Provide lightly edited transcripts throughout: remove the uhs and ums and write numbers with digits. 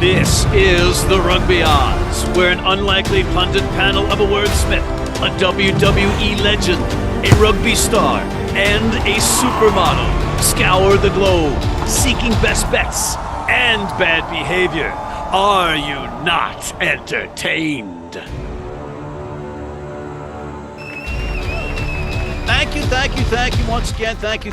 This is the Rugby Odds, where an unlikely pundit panel of a wordsmith, a WWE legend, a rugby star, and a supermodel scour the globe, seeking best bets and bad behavior. Are you not entertained? Thank you once again. Thank you.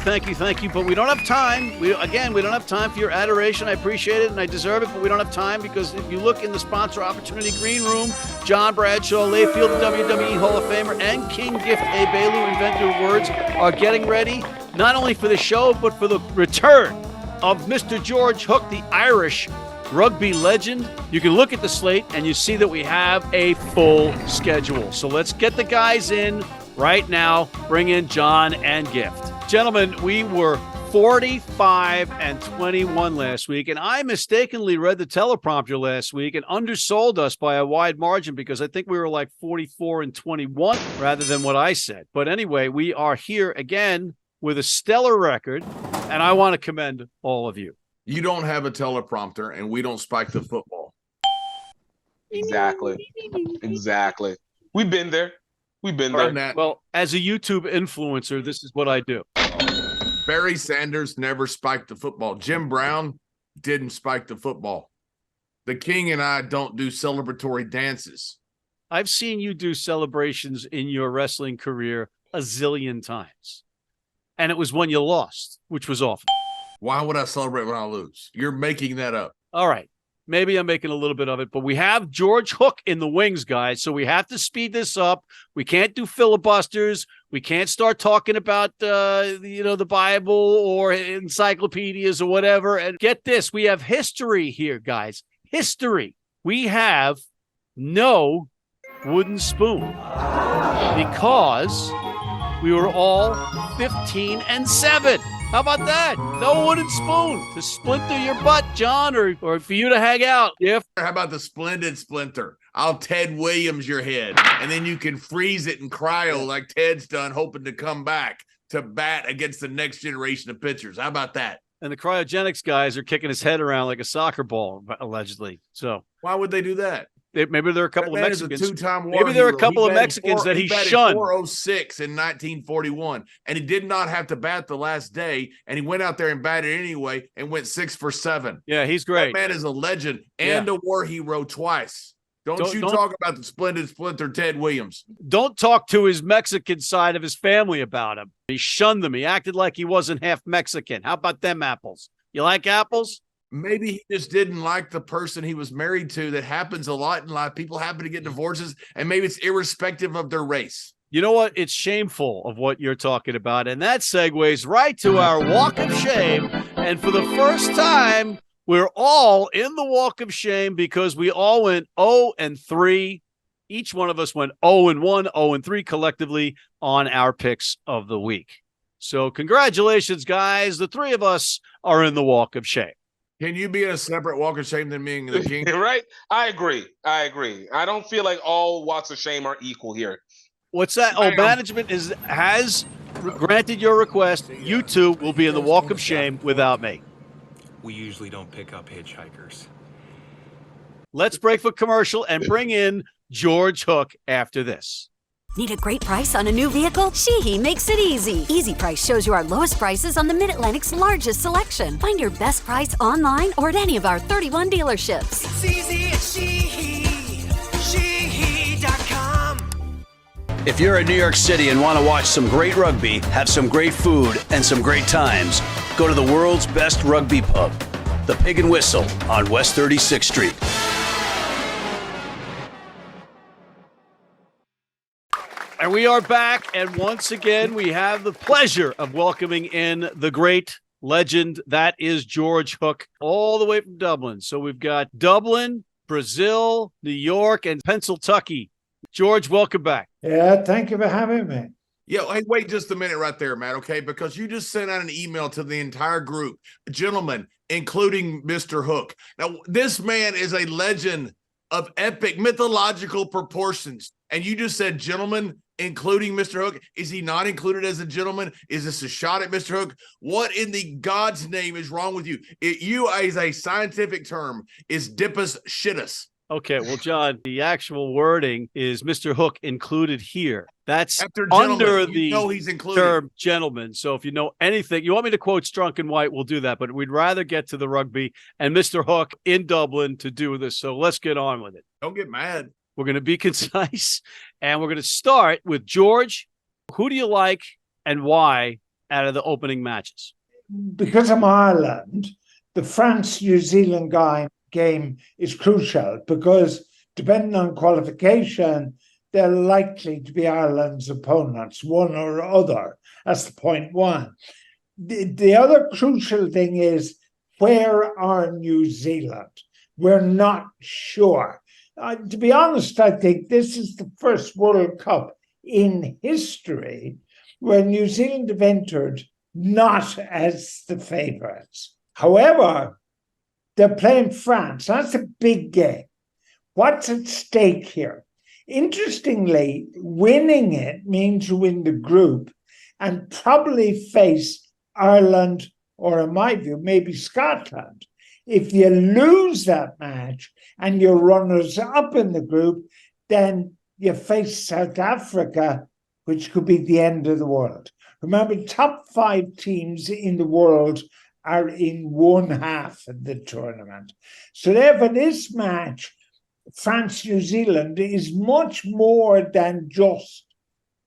But we don't have time. We don't have time for your adoration. I appreciate it and I deserve it, but we don't have time because if you look in the sponsor opportunity green room, John Bradshaw, Layfield, the WWE Hall of Famer, and King Gift Egbelu, inventor of words, are getting ready not only for the show, but for the return of Mr. George Hook, the Irish rugby legend. You can look at the slate and you see that we have a full schedule. So let's get the guys in right now. Bring in John and Gift. Gentlemen, we were 45-21 last week, and I mistakenly read the teleprompter last week and undersold us by a wide margin because I think we were like 44-21 rather than what I said. But anyway, we are here again with a stellar record, and I want to commend all of you. You don't have a teleprompter, and we don't spike the football. Exactly. We've been there. Well, as a YouTube influencer, this is what I do. Barry Sanders never spiked the football. Jim Brown didn't spike the football. The King and I don't do celebratory dances. I've seen you do celebrations in your wrestling career a zillion times. And it was when you lost, which was awful. Why would I celebrate when I lose? You're making that up. All right. Maybe I'm making a little bit of it, but we have George Hook in the wings, guys, so we have to speed this up. We can't do filibusters. We can't start talking about, the Bible or encyclopedias or whatever. And get this, we have history here, guys. History. We have no wooden spoon because we were all 15-7. How about that? No wooden spoon to splinter your butt, John, or for you to hang out. If How about the splendid splinter? I'll Ted Williams your head, and then you can freeze it in cryo like Ted's done, hoping to come back to bat against the next generation of pitchers. How about that? And the cryogenics guys are kicking his head around like a soccer ball, allegedly. So why would they do that? Maybe there are a couple of Mexicans. Maybe there are a couple of Mexicans that he shunned. 406 in 1941, and he did not have to bat the last day, and he went out there and batted anyway and went 6 for 7. Yeah, he's great. That man is a legend and a war hero twice. Don't talk about the splendid splinter Ted Williams. Don't talk to his Mexican side of his family about him. He shunned them. He acted like he wasn't half Mexican. How about them apples? You like apples? Maybe he just didn't like the person he was married to. That happens a lot in life. People happen to get divorces, and maybe it's irrespective of their race. You know what? It's shameful of what you're talking about, and that segues right to our walk of shame. And for the first time, we're all in the walk of shame because we all went 0-3. Each one of us went 0-1, 0-3 collectively on our picks of the week. So congratulations, guys. The three of us are in the walk of shame. Can you be in a separate walk of shame than being the King? Right? I agree. I don't feel like all walks of shame are equal here. What's that? Oh, management has granted your request. You two will be in the walk of shame without me. We usually don't pick up hitchhikers. Let's break for commercial and bring in George Hook after this. Need a great price on a new vehicle? Sheehy makes it easy. Easy Price shows you our lowest prices on the Mid-Atlantic's largest selection. Find your best price online or at any of our 31 dealerships. It's easy at Sheehy. Sheehy.com. If you're in New York City and want to watch some great rugby, have some great food, and some great times, go to the world's best rugby pub, the Pig and Whistle on West 36th Street. And we are back, and once again, we have the pleasure of welcoming in the great legend that is George Hook, all the way from Dublin. So we've got Dublin, Brazil, New York, and Pennsylvania. George, welcome back. Yeah, thank you for having me. Yeah, hey, wait just a minute right there, Matt, okay? Because you just sent out an email to the entire group, gentlemen, including Mr. Hook. Now, this man is a legend of epic mythological proportions. And you just said, gentlemen, including Mr. Hook? Is he not included as a gentleman? Is this a shot at Mr. Hook? What in the God's name is wrong with you? You, as a scientific term, is dippus shitus. Okay, well, John, the actual wording is Mr. Hook included here. That's After under gentleman, the he's included. term gentleman. So if you know anything, you want me to quote Strunk and White, we'll do that. But we'd rather get to the rugby and Mr. Hook in Dublin to do this. So let's get on with it. Don't get mad. We're going to be concise, and we're going to start with George. Who do you like and why out of the opening matches? Because I'm Ireland, the France-New Zealand game is crucial because depending on qualification, they're likely to be Ireland's opponents, one or other. That's the point one. The other crucial thing is, where are New Zealand? We're not sure. To be honest, I think this is the first World Cup in history where New Zealand have entered not as the favourites. However, they're playing France. That's a big game. What's at stake here? Interestingly, winning it means you win the group and probably face Ireland, or in my view, maybe Scotland. If you lose that match and you're runners up in the group, then you face South Africa, which could be the end of the world. Remember, top 5 teams in the world are in one half of the tournament. So therefore, this match, France-New Zealand, is much more than just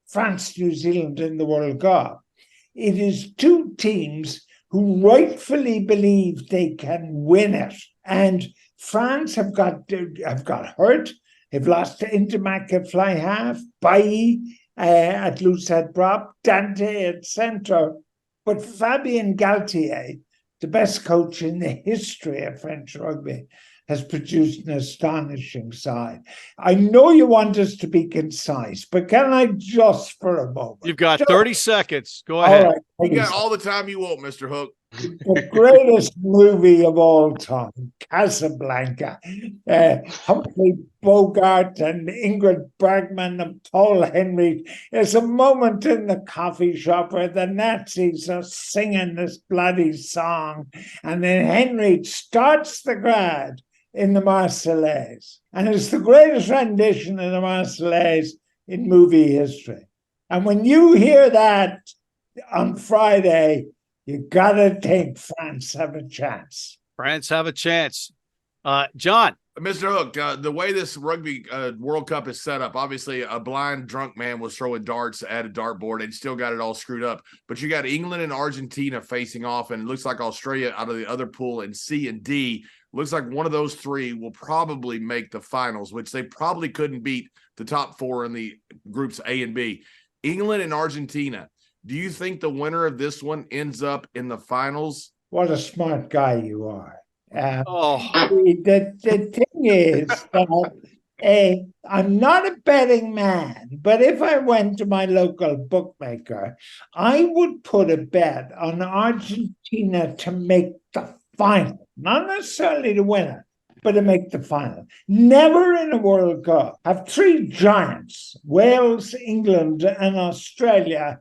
France-New Zealand in the World Cup. It is 2 teams who rightfully believe they can win it. And France have got hurt. They've lost to Intermac at fly half, Bailly at loose head prop, Dante at centre. But Fabien Galtier, the best coach in the history of French rugby, has produced an astonishing side. I know you want us to be concise, but can I just for a moment? You've got 30 seconds. Go ahead. You got all the time you want, Mr. Hook. The greatest movie of all time, Casablanca. Humphrey Bogart and Ingrid Bergman and Paul Henry. There's a moment in the coffee shop where the Nazis are singing this bloody song, and then Henry starts the crowd in the Marseillaise. And it's the greatest rendition of the Marseillaise in movie history. And when you hear that on Friday, you gotta think France have a chance. France have a chance. John. Mr. Hook, the way this Rugby World Cup is set up, obviously a blind drunk man was throwing darts at a dartboard and still got it all screwed up. But you got England and Argentina facing off, and it looks like Australia out of the other pool in C and D. Looks like one of those 3 will probably make the finals, which they probably couldn't beat the top 4 in the groups A and B. England and Argentina. Do you think the winner of this one ends up in the finals? What a smart guy you are. The thing is that I'm not a betting man, but if I went to my local bookmaker, I would put a bet on Argentina to make the final, not necessarily to win it, but to make the final. Never in a World Cup have 3 giants, Wales, England, and Australia,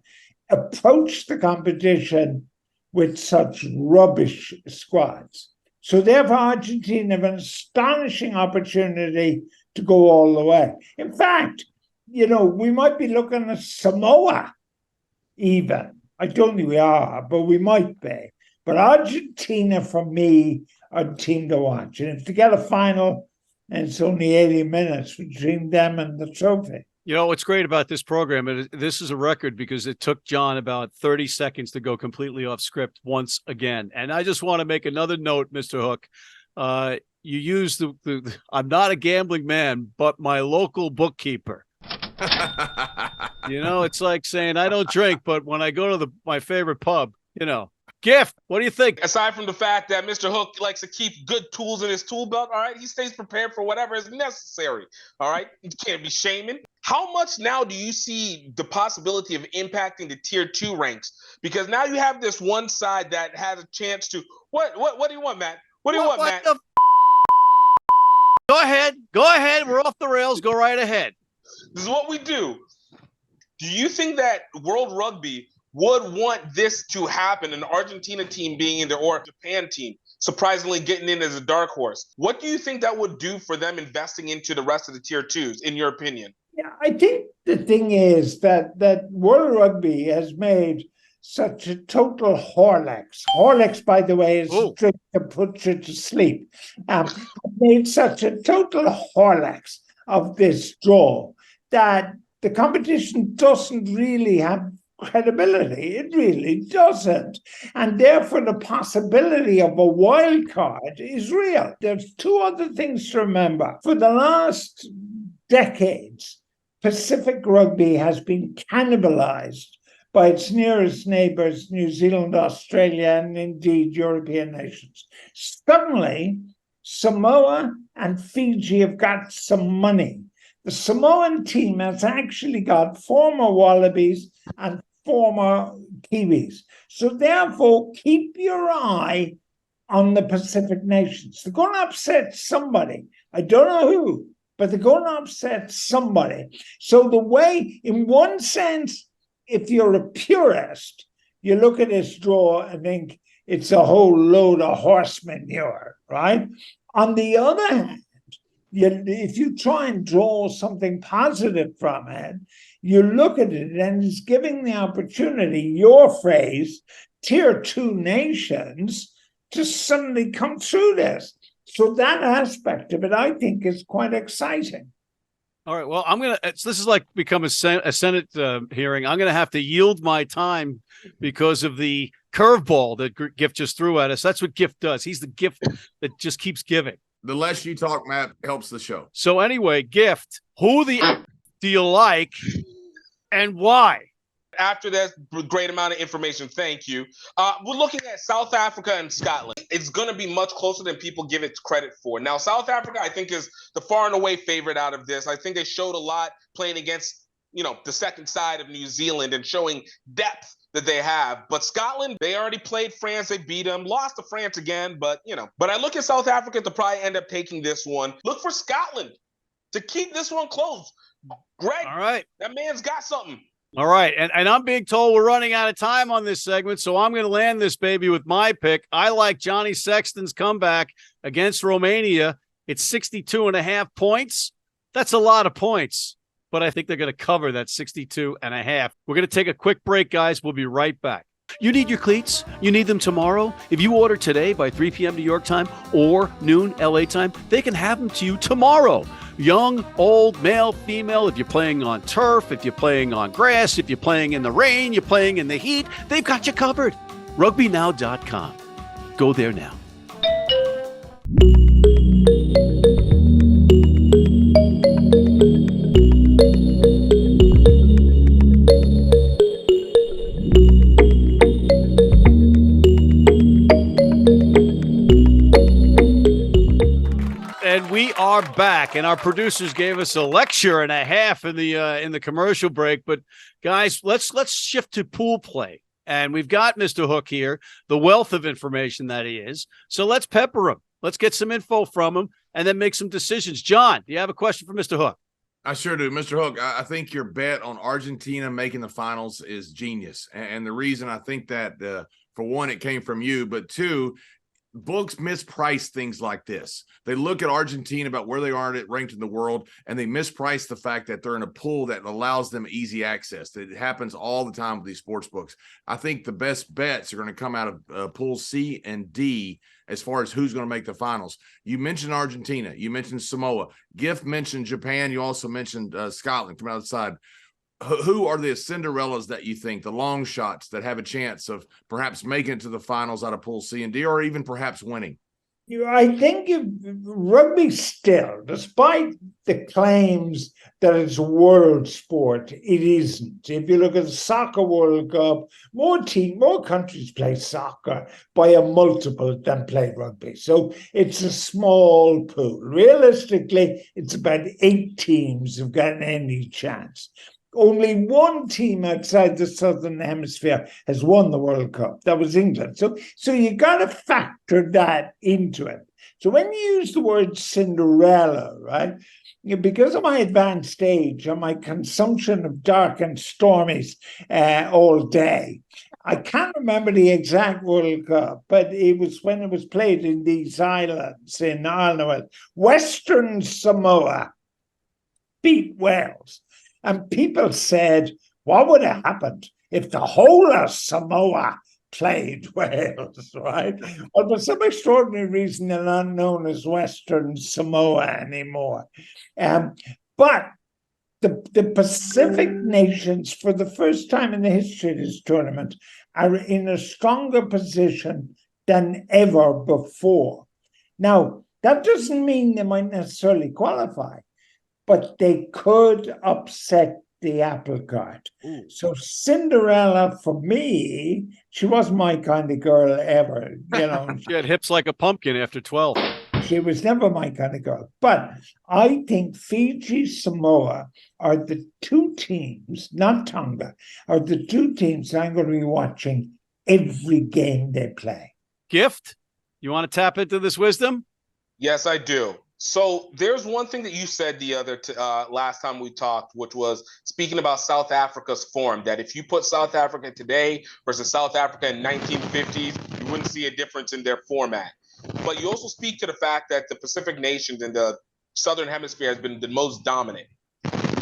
approached the competition with such rubbish squads. So therefore, Argentina have an astonishing opportunity to go all the way. In fact, we might be looking at Samoa even. I don't think we are, but we might be. But Argentina, for me, are the team to watch. And if they get a final, and it's only 80 minutes between them and the trophy. What's great about this program, this is a record because it took John about 30 seconds to go completely off script once again. And I just want to make another note, Mr. Hook. You use the I'm not a gambling man, but my local bookkeeper. It's like saying I don't drink, but when I go to my favorite pub, Gift, what do you think? Aside from the fact that Mr. Hook likes to keep good tools in his tool belt, all right, he stays prepared for whatever is necessary, all right? You can't be shaming. How much now do you see the possibility of impacting the tier 2 ranks? Because now you have this one side that has a chance to what do you want, Matt? What do you want, Matt? Go ahead. We're off the rails. Go right ahead. This is what we do. Do you think that World Rugby would want this to happen, an Argentina team being in there or a Japan team surprisingly getting in as a dark horse? What do you think that would do for them investing into the rest of the tier twos, in your opinion? Yeah, I think the thing is that World Rugby has made such a total Horlicks. Horlicks, by the way, is a drink that puts you to sleep. Made such a total Horlicks of this draw that the competition doesn't really have credibility. It really doesn't. And therefore, the possibility of a wild card is real. There's two other things to remember. For the last decades, Pacific rugby has been cannibalized by its nearest neighbors, New Zealand, Australia, and indeed European nations. Suddenly, Samoa and Fiji have got some money. The Samoan team has actually got former Wallabies and former Kiwis. So therefore, keep your eye on the Pacific nations. They're going to upset somebody. I don't know who, but they're going to upset somebody. So the way, in one sense, if you're a purist, you look at this draw and think it's a whole load of horse manure, right? On the other hand, if you try and draw something positive from it, you look at it and it's giving the opportunity, your phrase, tier two nations to suddenly come through this. So that aspect of it, I think, is quite exciting. All right. Well, this is like become a Senate hearing. I'm going to have to yield my time because of the curveball that Gift just threw at us. That's what Gift does. He's the gift that just keeps giving. The less you talk, Matt, helps the show. So anyway, Gift, who the do you like and why? After that great amount of information, thank you. We're looking at South Africa and Scotland. It's going to be much closer than people give it credit for. Now, South Africa, I think, is the far and away favorite out of this. I think they showed a lot playing against, the second side of New Zealand and showing depth that they have. But Scotland, they already played France. They beat them, lost to France again. But I look at South Africa to probably end up taking this one. Look for Scotland to keep this one close. Greg, all right, that man's got something. All right, and I'm being told we're running out of time on this segment, so I'm going to land this baby with my pick. I like Johnny Sexton's comeback against Romania. It's 62.5 points. That's a lot of points, but I think they're going to cover that 62.5. We're going to take a quick break, guys. We'll be right back. You need your cleats? You need them tomorrow? If you order today by 3 p.m. New York time or noon LA time, they can have them to you tomorrow. Young, old, male, female, if you're playing on turf, if you're playing on grass, if you're playing in the rain, you're playing in the heat, they've got you covered. RugbyNow.com. Go there now. And we are back, and our producers gave us a lecture and a half in the commercial break. But guys, let's shift to pool play, and we've got Mr. Hook here, the wealth of information that he is. So let's pepper him. Let's get some info from him, and then make some decisions. John, do you have a question for Mr. Hook? I sure do, Mr. Hook. I think your bet on Argentina making the finals is genius, and the reason I think that, for one, it came from you, but two, books misprice things like this. They look at Argentina about where they are ranked in the world, and they misprice the fact that they're in a pool that allows them easy access. It happens all the time with these sports books. I think the best bets are going to come out of pool C and D as far as who's going to make the finals. You mentioned Argentina. You mentioned Samoa. Gift mentioned Japan. You also mentioned Scotland from outside. Who are the Cinderellas that you think, the long shots that have a chance of perhaps making it to the finals out of Pool C and D, or even perhaps winning? I think rugby still, despite the claims that it's a world sport, it isn't. If you look at the Soccer World Cup, more countries play soccer by a multiple than play rugby. So it's a small pool. Realistically, it's about 8 teams who've got any chance. Only one team outside the Southern Hemisphere has won the World Cup. That was England. So you got to factor that into it. So when you use the word Cinderella, right, because of my advanced age and my consumption of dark and stormies all day, I can't remember the exact World Cup, but it was when it was played in these islands in Ireland. Western Samoa beat Wales. And people said, what would have happened if the whole of Samoa played Wales, right? Well, for some extraordinary reason, they're not known as Western Samoa anymore. But the Pacific nations, for the first time in the history of this tournament, are in a stronger position than ever before. Now, that doesn't mean they might necessarily qualify, but they could upset the apple cart. So Cinderella, for me, she wasn't my kind of girl ever. She had hips like a pumpkin after 12. She was never my kind of girl. But I think Fiji, Samoa are the two teams, not Tonga, are the two teams I'm going to be watching every game they play. Gift, you want to tap into this wisdom? Yes, I do. So there's one thing that you said the other last time we talked, which was speaking about South Africa's form, that if you put South Africa today versus South Africa in 1950s, you wouldn't see a difference in their format. But you also speak to the fact that the Pacific nations in the Southern Hemisphere has been the most dominant.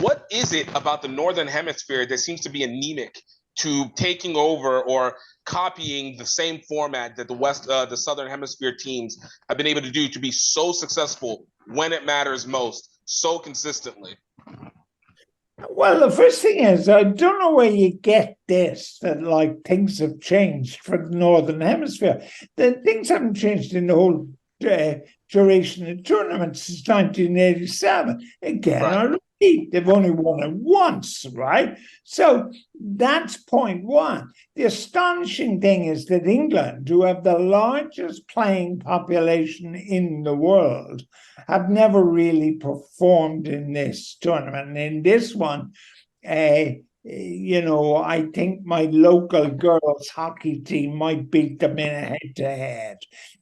What is it about the Northern Hemisphere that seems to be anemic to taking over or copying the same format that the Southern Hemisphere teams have been able to do to be so successful when it matters most, so consistently? Well, the first thing is, I don't know where you get this, that like things have changed for the Northern Hemisphere. Things haven't changed in the whole duration of the tournament since 1987. Again, right. I repeat, they've only won it once, right? So that's point one. The astonishing thing is that England, who have the largest playing population in the world, have never really performed in this tournament. And in this one, I think my local girls hockey team might beat them in a head-to-head.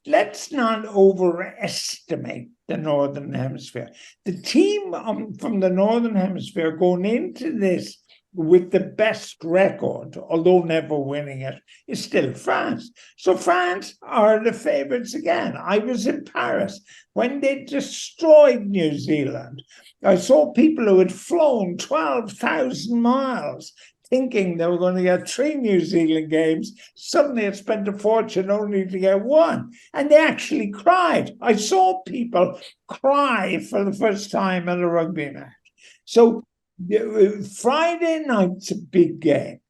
Let's not overestimate the Northern Hemisphere. The team from the Northern Hemisphere going into this with the best record, although never winning it, is still France. So France are the favourites again. I was in Paris when they destroyed New Zealand. I saw people who had flown 12,000 miles thinking they were going to get 3 New Zealand games. Suddenly had spent a fortune only to get 1. And they actually cried. I saw people cry for the first time at a rugby match. So Friday night's a big game.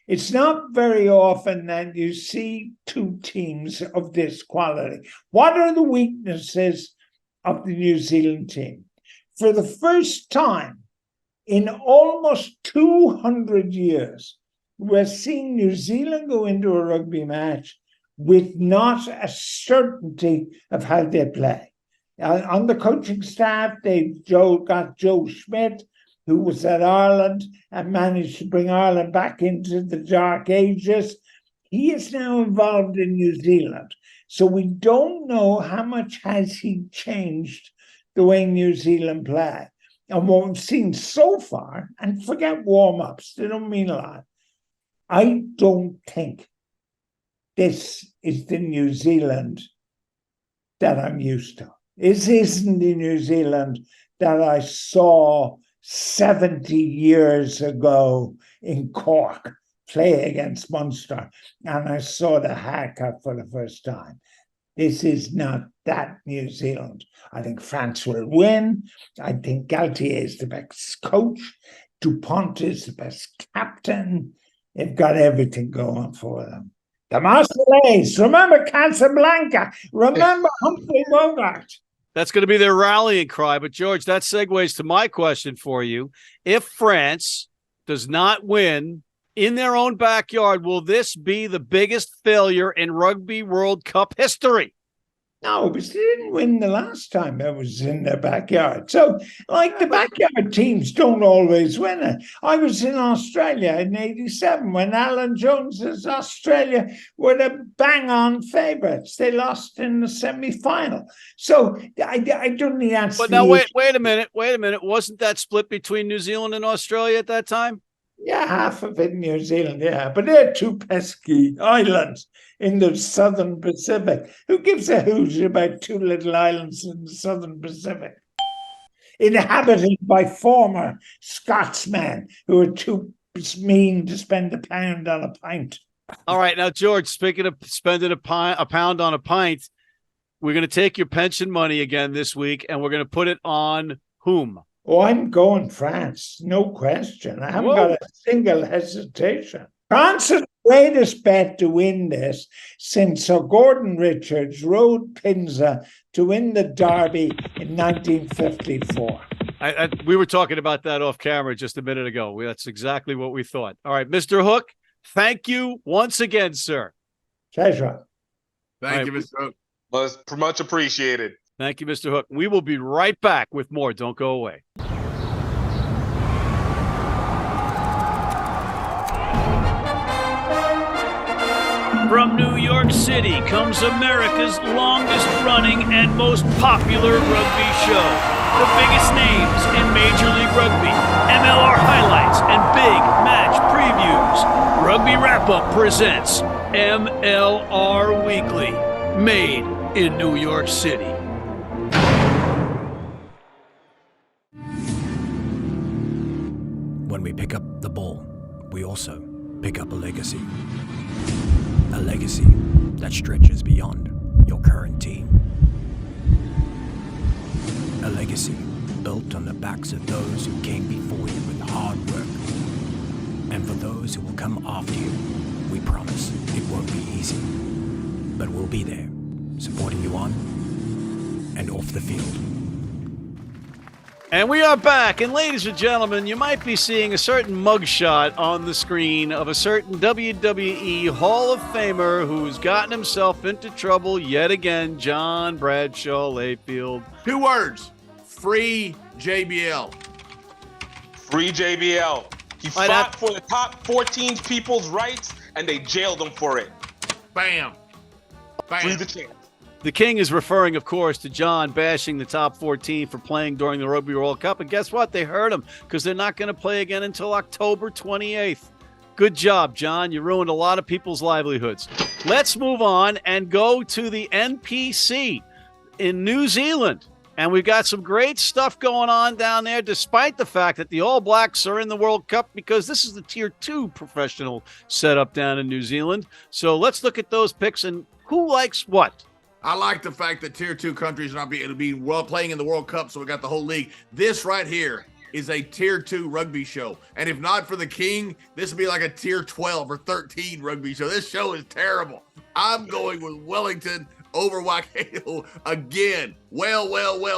It's not very often that you see two teams of this quality. What are the weaknesses of the New Zealand team? For the first time in almost 200 years, we're seeing New Zealand go into a rugby match with not a certainty of how they play. On the coaching staff, they've got Joe Schmidt, who was at Ireland and managed to bring Ireland back into the dark ages. He is now involved in New Zealand. So we don't know how much has he changed the way New Zealand play. And what we've seen so far, and forget warm-ups, they don't mean a lot, I don't think this is the New Zealand that I'm used to. This isn't the New Zealand that I saw 70 years ago in Cork play against Munster, and I saw the haka for the first time. This is not that New Zealand. I think France will win. I think Galtier is the best coach. Dupont is the best captain. They've got everything going for them. The Marseillaise, remember Casablanca, remember Humphrey Bogart. That's going to be their rallying cry. But, George, that segues to my question for you. If France does not win in their own backyard, will this be the biggest failure in Rugby World Cup history? No, but they didn't win the last time I was in their backyard. So, like, the backyard teams don't always win it. I was in Australia in 87 when Alan Jones's Australia were the bang-on favourites. They lost in the semi-final. So, I don't need to answer. But now, wait a minute. Wasn't that split between New Zealand and Australia at that time? Yeah, half of it in New Zealand, yeah. But they're two pesky islands in the southern Pacific. Who gives a hoot about two little islands in the southern Pacific? Inhabited by former Scotsmen who are too mean to spend £1 on a pint. All right, now, George, speaking of spending a pound on a pint, we're going to take your pension money again this week, and we're going to put it on whom? Oh, I'm going France, no question. I haven't got a single hesitation. France is the greatest bet to win this since Sir Gordon Richards rode Pinza to win the Derby in 1954. We were talking about that off camera just a minute ago. That's exactly what we thought. All right, Mr. Hook, thank you once again, sir. Pleasure. Thank you, Mr. Hook. Well, it's much appreciated. Thank you, Mr. Hook. We will be right back with more. Don't go away. From New York City comes America's longest running and most popular rugby show. The biggest names in Major League Rugby, MLR highlights, and big match previews. Rugby Wrap-Up presents MLR Weekly, made in New York City. When we pick up the ball, we also pick up a legacy. A legacy that stretches beyond your current team. A legacy built on the backs of those who came before you with hard work. And for those who will come after you, we promise it won't be easy. But we'll be there, supporting you on and off the field. And we are back. And ladies and gentlemen, you might be seeing a certain mugshot on the screen of a certain WWE Hall of Famer who's gotten himself into trouble yet again, John Bradshaw Layfield. 2 words. Free JBL. Free JBL. He fought for the top 14 people's rights, and they jailed him for it. Bam. Bam. Free the champ. The King is referring, of course, to John bashing the top 14 for playing during the Rugby World Cup. And guess what? They heard him because they're not going to play again until October 28th. Good job, John. You ruined a lot of people's livelihoods. Let's move on and go to the NPC in New Zealand. And we've got some great stuff going on down there, despite the fact that the All Blacks are in the World Cup, because this is the Tier 2 professional setup down in New Zealand. So let's look at those picks and who likes what. I like the fact that Tier 2 countries are not be well playing in the World Cup, so we got the whole league. This right here is a Tier 2 rugby show. And if not for the King, this would be like a Tier 12 or 13 rugby show. This show is terrible. I'm going with Wellington over Waikato again. Well,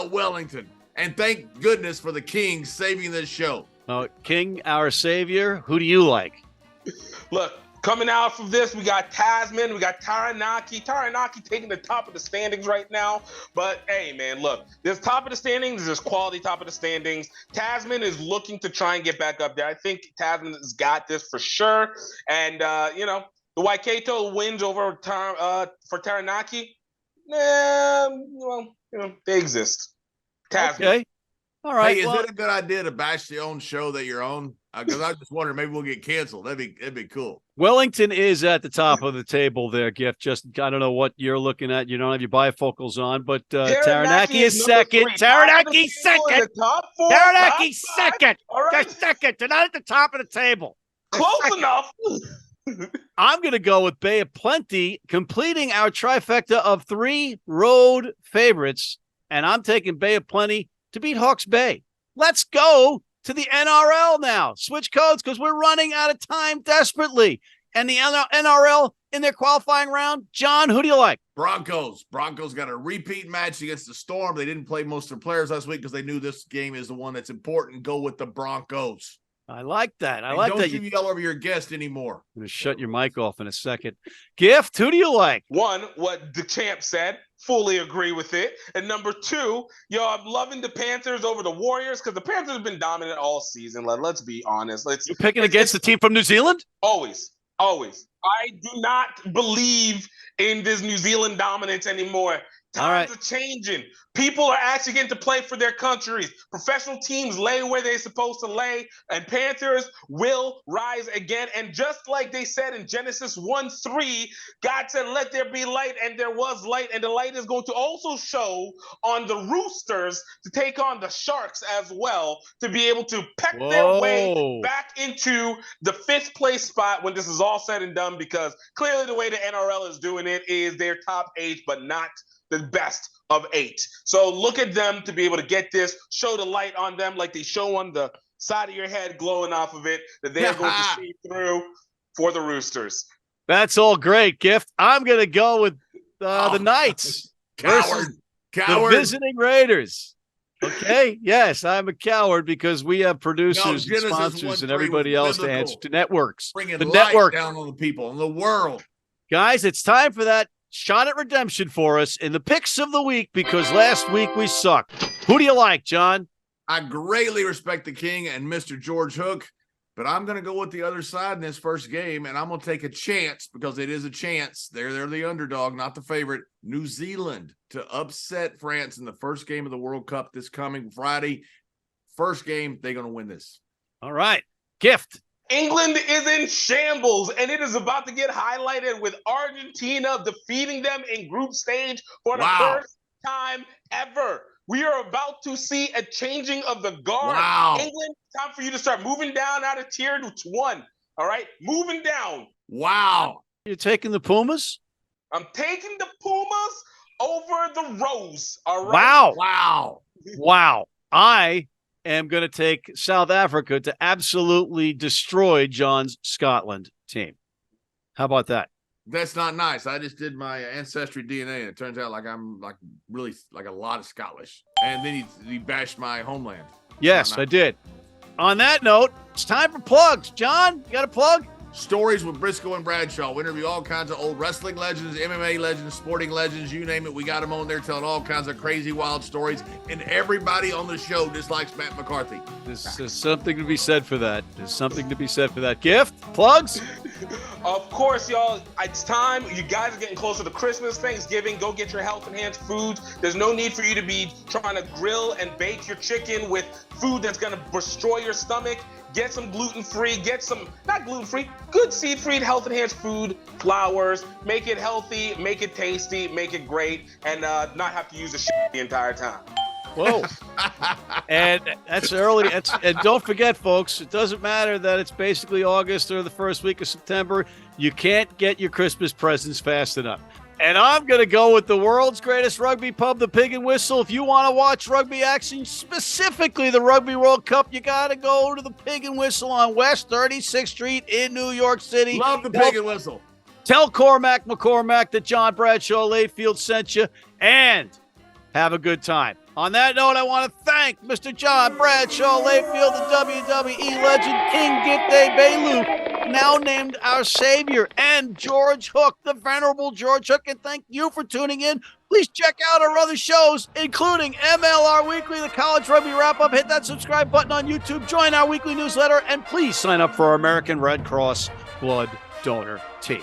Wellington. And thank goodness for the King saving this show. King, our savior, who do you like? Look, coming out from this, we got Tasman, we got Taranaki. Taranaki taking the top of the standings right now. But hey, man, look, there's top of the standings, there's quality top of the standings. Tasman is looking to try and get back up there. I think Tasman has got this for sure. And, the Waikato wins over for Taranaki. They exist. Tasman. Okay. All right. Hey, is it a good idea to bash the own show that you're on? Because I just wonder, maybe we'll get canceled. That'd be cool. Wellington is at the top of the table there, Gift. Just, I don't know what you're looking at. You don't have your bifocals on, but Taranaki is second. Taranaki second. Taranaki second. They're second. They're not at the top of the table. Close enough. I'm going to go with Bay of Plenty, completing our trifecta of 3 road favorites, and I'm taking Bay of Plenty to beat Hawke's Bay. Let's go to the NRL now. Switch codes because we're running out of time desperately. And the NRL in their qualifying round, John, who do you like? Broncos. Broncos got a repeat match against the Storm. They didn't play most of their players last week because they knew this game is the one that's important. Go with the Broncos. I like that. I And like don't that. you yell over your guest anymore. I'm going to shut your mic off in a second. Gift, who do you like? One, what the champ said, fully agree with it. And number two, I'm loving the Panthers over the Warriors because the Panthers have been dominant all season. Let's be honest. You're picking against the team from New Zealand? Always. I do not believe in this New Zealand dominance anymore. Times are changing. People are actually getting to play for their countries. Professional teams lay where they're supposed to lay, and Panthers will rise again. And just like they said in Genesis 1:3, God said, let there be light, and there was light. And the light is going to also show on the Roosters to take on the Sharks as well, to be able to peck their way back into the 5th place spot when this is all said and done, because clearly the way the NRL is doing it is their top 8, but not the best of 8. So look at them to be able to get this, show the light on them like they show on the side of your head glowing off of it, that they're going to see through for the Roosters. That's all great, Gift. I'm going to go with the Knights. Coward. The visiting Raiders. Okay. Yes, I'm a coward because we have producers and sponsors and everybody else to answer to networks. Bringing the light network down on the people in the world. Guys, it's time for that shot at redemption for us in the picks of the week, because last week we sucked. Who do you like, John? I greatly respect the King and Mr. George Hook, but I'm going to go with the other side in this first game, and I'm going to take a chance, because it is a chance. They're the underdog, not the favorite. New Zealand to upset France in the first game of the World Cup this coming Friday. First game, they're going to win this. All right. Gift. England is in shambles, and it is about to get highlighted with Argentina defeating them in group stage for the first time ever. We are about to see a changing of the guard. Wow. England, time for you to start moving down out of tier 1. All right? Moving down. Wow. You're taking the Pumas? I'm taking the Pumas over the Rose. All right? Wow. I am going to take South Africa to absolutely destroy John's Scotland team. How about that? That's not nice. I just did my ancestry DNA, and it turns out I'm really a lot of Scottish. And then he bashed my homeland. Yes, I did. On that note, it's time for plugs. John, you got a plug? Stories with Briscoe and Bradshaw. We interview all kinds of old wrestling legends, MMA legends, sporting legends, you name it. We got them on there telling all kinds of crazy, wild stories. And everybody on the show dislikes Matt McCarthy. There's something to be said for that. Gift? Plugs? Of course, y'all. It's time. You guys are getting closer to Christmas, Thanksgiving. Go get your health-enhanced foods. There's no need for you to be trying to grill and bake your chicken with food that's going to destroy your stomach. Get some gluten-free, not gluten-free, good seed-free, health-enhanced food, flours. Make it healthy, make it tasty, make it great, and not have to use the shit the entire time. Whoa. And that's early. And don't forget, folks, it doesn't matter that it's basically August or the first week of September. You can't get your Christmas presents fast enough. And I'm going to go with the world's greatest rugby pub, the Pig and Whistle. If you want to watch rugby action, specifically the Rugby World Cup, you got to go to the Pig and Whistle on West 36th Street in New York City. Love the Pig and Whistle. Tell Cormac McCormack that John Bradshaw Layfield sent you, and have a good time. On that note, I want to thank Mr. John Bradshaw Layfield, the WWE legend, King Gift Egbelu, now named our savior, and George Hook, the venerable George Hook. And thank you for tuning in. Please check out our other shows, including MLR Weekly, the College Rugby Wrap-Up. Hit that subscribe button on YouTube. Join our weekly newsletter, and please sign up for our American Red Cross Blood Donor Team.